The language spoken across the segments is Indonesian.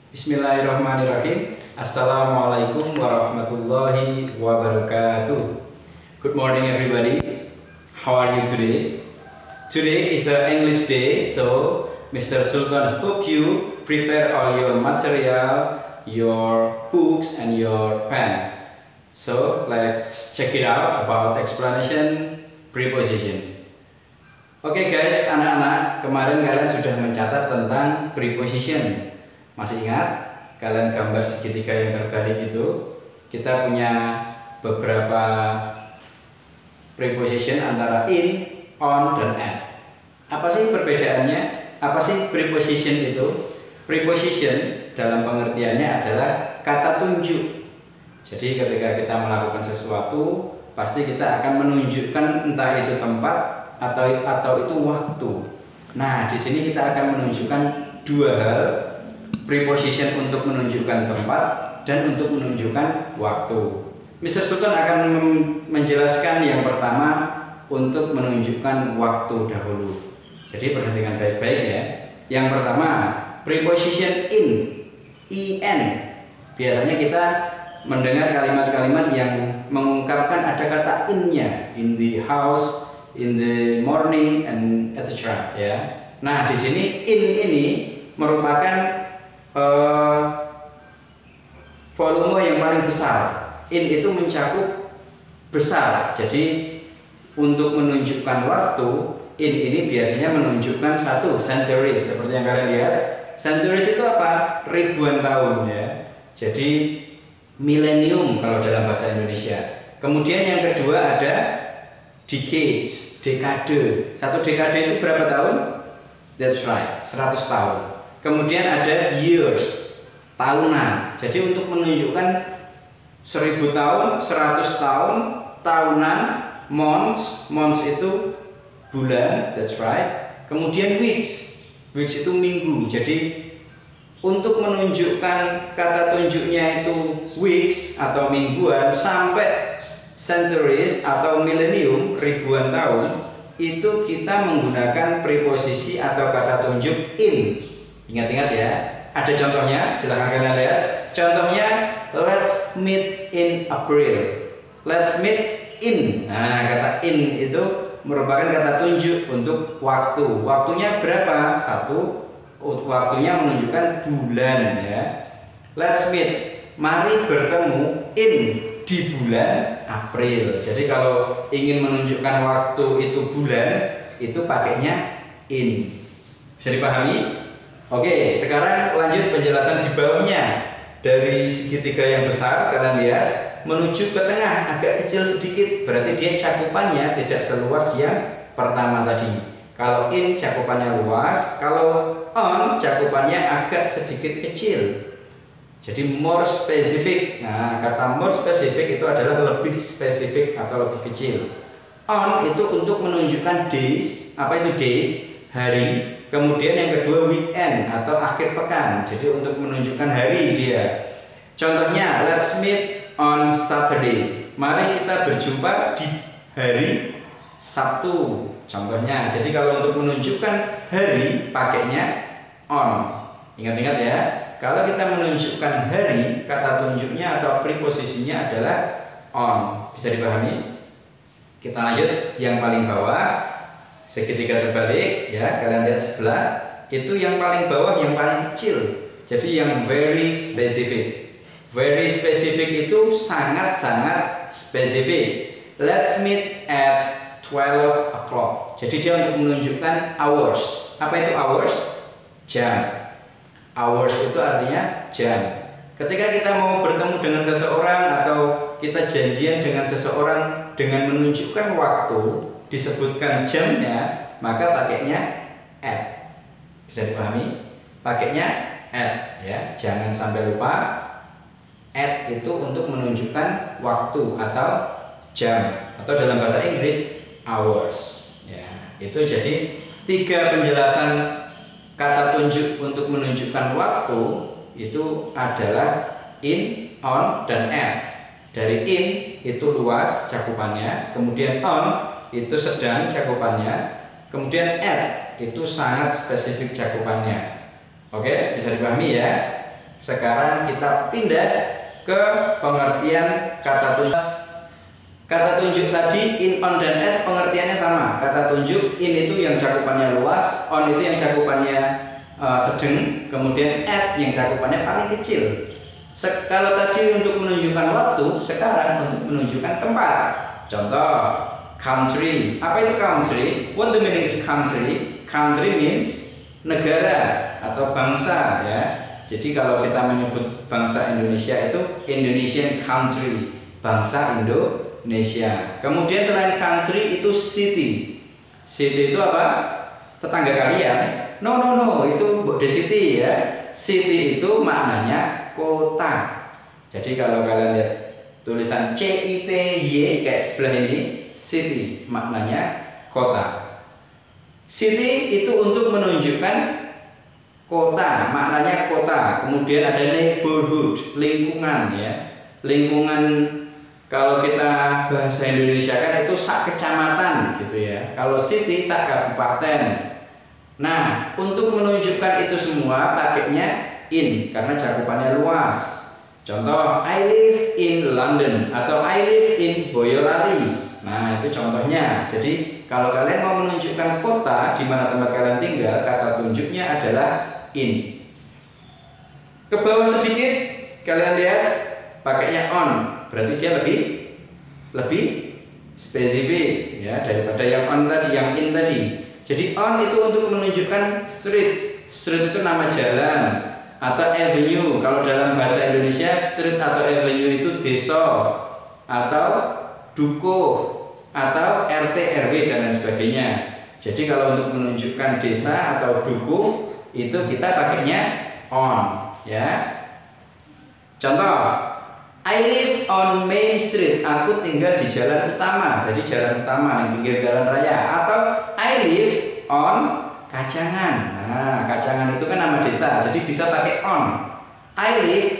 Bismillahirrahmanirrahim. Assalamualaikum warahmatullahi wabarakatuh. Good morning everybody. How are you today? Today is an English day, so Mr. Sultan hope you prepare all your material, your books and your pen. So let's check it out about explanation preposition. Oke guys, anak-anak, kemarin kalian sudah mencatat tentang preposition. Masih ingat? Kalian gambar segitiga yang terbalik itu, kita punya beberapa preposition antara in, on, dan at. Apa sih perbedaannya? Apa sih preposition itu? Preposition dalam pengertiannya adalah kata tunjuk. Jadi ketika kita melakukan sesuatu, pasti kita akan menunjukkan entah itu tempat atau itu waktu. Nah, di sini kita akan menunjukkan dua hal. Preposition untuk menunjukkan tempat dan untuk menunjukkan waktu. Mr. Sultan akan menjelaskan yang pertama untuk menunjukkan waktu dahulu. Jadi perhatikan baik-baik ya. Yang pertama, preposition in. Biasanya kita mendengar kalimat-kalimat yang mengungkapkan ada kata in-nya, in the house, in the morning, and etc. ya. Nah, di sini in ini merupakan volume yang paling besar. In itu mencakup besar. Jadi untuk menunjukkan waktu, in ini biasanya menunjukkan satu centuries, seperti yang kalian lihat. Centuries itu apa? Ribuan tahun ya. Jadi milenium kalau dalam bahasa Indonesia. Kemudian yang kedua ada decades, dekade. Satu dekade itu berapa tahun? That's right, 100 tahun. Kemudian ada years, tahunan. Jadi untuk menunjukkan 1000 tahun, 100 tahun, tahunan, months itu bulan, that's right. Kemudian weeks itu minggu. Jadi untuk menunjukkan kata tunjuknya itu weeks atau mingguan sampai centuries atau millennium, ribuan tahun, itu kita menggunakan preposisi atau kata tunjuk in. Ingat-ingat ya, ada contohnya, silahkan kalian lihat. Contohnya, let's meet in April. Let's meet in. Nah, kata in itu merupakan kata tunjuk untuk waktu. Waktunya berapa? Satu. Waktunya menunjukkan bulan ya. Let's meet. Mari bertemu in di bulan April. Jadi kalau ingin menunjukkan waktu itu bulan, itu pakainya in. Bisa dipahami? Oke, sekarang lanjut penjelasan di bawahnya. Dari segitiga yang besar, kalian lihat, menuju ke tengah, agak kecil sedikit. Berarti dia cakupannya tidak seluas yang pertama tadi. Kalau in cakupannya luas, kalau on cakupannya agak sedikit kecil. Jadi more specific. Nah, kata more specific itu adalah lebih spesifik atau lebih kecil. On itu untuk menunjukkan days. Apa itu days? Hari. Kemudian yang kedua weekend atau akhir pekan. Jadi untuk menunjukkan hari dia. Contohnya, let's meet on Saturday. Mari kita berjumpa di hari Sabtu. Contohnya. Jadi kalau untuk menunjukkan hari pakainya on. Ingat-ingat ya. Kalau kita menunjukkan hari, kata tunjuknya atau preposisinya adalah on. Bisa dipahami? Kita lanjut yang paling bawah. Segitiga terbalik ya, kalian lihat sebelah. Itu yang paling bawah, yang paling kecil. Jadi yang very specific. Very specific itu sangat-sangat spesifik. Let's meet at 12 o'clock. Jadi dia untuk menunjukkan hours. Apa itu hours? Jam. Hours itu artinya jam. Ketika kita mau bertemu dengan seseorang atau kita janjian dengan seseorang dengan menunjukkan waktu, disebutkan jamnya, maka pakainya at. Bisa dipahami? Pakainya at ya. Jangan sampai lupa. At itu untuk menunjukkan waktu atau jam, atau dalam bahasa Inggris hours ya. Itu jadi 3 penjelasan kata tunjuk untuk menunjukkan waktu itu adalah in, on, dan at. Dari in itu luas cakupannya, kemudian on itu sedang cakupannya, kemudian at itu sangat spesifik cakupannya. Oke, bisa dipahami ya. Sekarang kita pindah ke pengertian kata tunjuk. Kata tunjuk tadi in, on, dan at pengertiannya sama. Kata tunjuk in itu yang cakupannya luas, on itu yang cakupannya sedang, kemudian at yang cakupannya paling kecil. Kalau tadi untuk menunjukkan waktu, sekarang untuk menunjukkan tempat. Contoh, country. Apa itu country? What the meaning is country? Country means negara atau bangsa, ya. Jadi kalau kita menyebut bangsa Indonesia itu Indonesian country, bangsa Indonesia. Kemudian selain country itu city. City itu apa? Tetangga kalian? No, itu the city, ya. City itu maknanya kota. Jadi kalau kalian lihat tulisan CITY kayak sebelah ini, city maknanya kota. City itu untuk menunjukkan kota, maknanya kota. Kemudian ada neighborhood, lingkungan, ya. Lingkungan kalau kita bahasa Indonesia kan itu sak kecamatan gitu ya. Kalau city sak kabupaten. Nah, untuk menunjukkan itu semua pakainya in karena cakupannya luas. Contoh, I live in London atau I live in Boyolali. Nah, itu contohnya. Jadi, kalau kalian mau menunjukkan kota di mana tempat kalian tinggal, kata tunjuknya adalah in. Ke bawah sedikit, kalian lihat pakainya on, berarti dia lebih spesifik, ya, daripada yang on tadi, yang in tadi. Jadi on itu untuk menunjukkan street. Street itu nama jalan atau avenue. Kalau dalam bahasa Indonesia, street atau avenue itu desa atau dukuh atau RT RW dan lain sebagainya. Jadi kalau untuk menunjukkan desa atau dukuh itu kita pakainya on, ya. Contoh, I live on Main Street. Aku tinggal di jalan utama. Jadi jalan utama di pinggir jalan raya. Atau I live on Kacangan. Nah, Kacangan itu kan nama desa. Jadi bisa pakai on. I live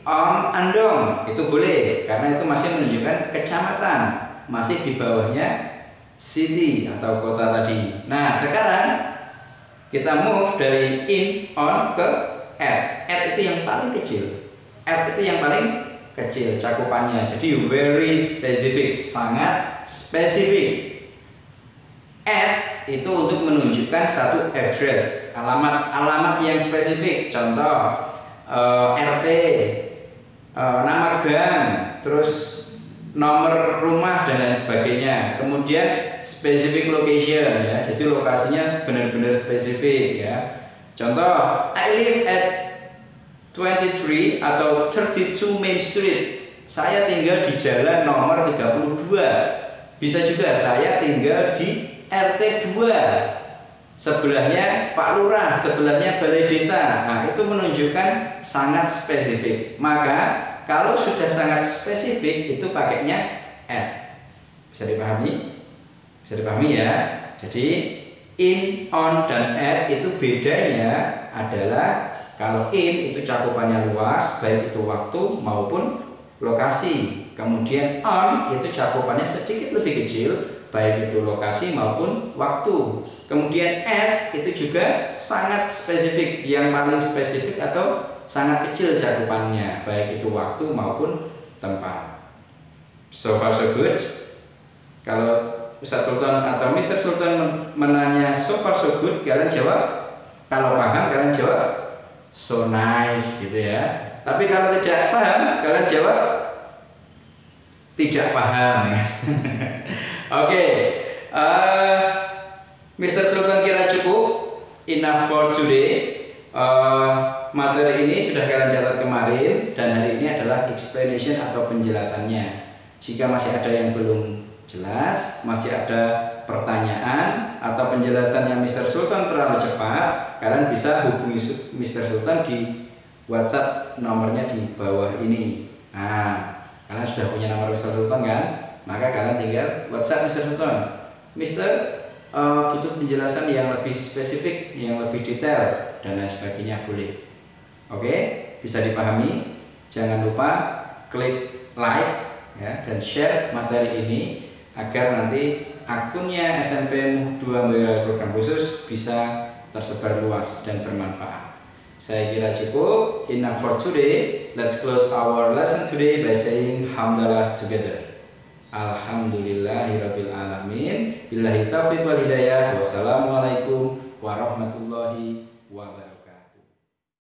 on Andong. Itu boleh karena itu masih menunjukkan kecamatan, masih di bawahnya city atau kota tadi. Nah, sekarang kita move dari in, on ke at. At itu yang paling kecil. At itu yang paling kecil cakupannya. Jadi very specific, sangat spesifik. At itu untuk menunjukkan satu address, alamat yang spesifik. Contoh, RT, nama gang, terus nomor rumah dan lain sebagainya. Kemudian specific location, ya. Jadi lokasinya benar-benar spesifik, ya. Contoh, I live at 23 atau 32 Main Street. Saya tinggal di jalan nomor 32. Bisa juga saya tinggal di RT 2. Sebelahnya Pak Lurah, sebelahnya Balai Desa. Nah, itu menunjukkan sangat spesifik. Maka kalau sudah sangat spesifik itu pakainya at. Bisa dipahami? Bisa dipahami, ya. Jadi in, on, dan at itu bedanya adalah kalau in itu cakupannya luas, baik itu waktu maupun lokasi. Kemudian on itu cakupannya sedikit lebih kecil, baik itu lokasi maupun waktu. Kemudian at itu juga sangat spesifik, yang paling spesifik atau sangat kecil cakupannya, baik itu waktu maupun tempat. So far so good. Kalau Ustadz Sultan atau Mr. Sultan menanya so far so good, kalian jawab. Kalau paham kalian jawab so nice, gitu ya. Tapi kalau tidak paham kalian jawab tidak paham, ya. Oke, Mr. Sultan kira cukup, enough for today. Materi ini sudah kalian catat kemarin dan hari ini adalah explanation atau penjelasannya. Jika masih ada yang belum jelas, masih ada pertanyaan atau penjelasannya Mr. Sultan terlalu cepat, kalian bisa hubungi Mr. Sultan di WhatsApp, nomornya di bawah ini. Nah, kalian sudah punya nomor Mr. Sultan kan? Maka kalian tinggal WhatsApp Mr. Sultan. Mr. Butuh penjelasan yang lebih spesifik, yang lebih detail dan lain sebagainya, boleh. Oke, bisa dipahami. Jangan lupa klik like, ya, dan share materi ini agar nanti akunnya SMP 2 Program Khusus bisa tersebar luas dan bermanfaat. Saya kira cukup. Enough for today. Let's close our lesson today by saying hamdalah together. Alhamdulillahirabbil alamin. Billahi taufiq wal hidayah. Wassalamualaikum warahmatullahi wabarakatuh.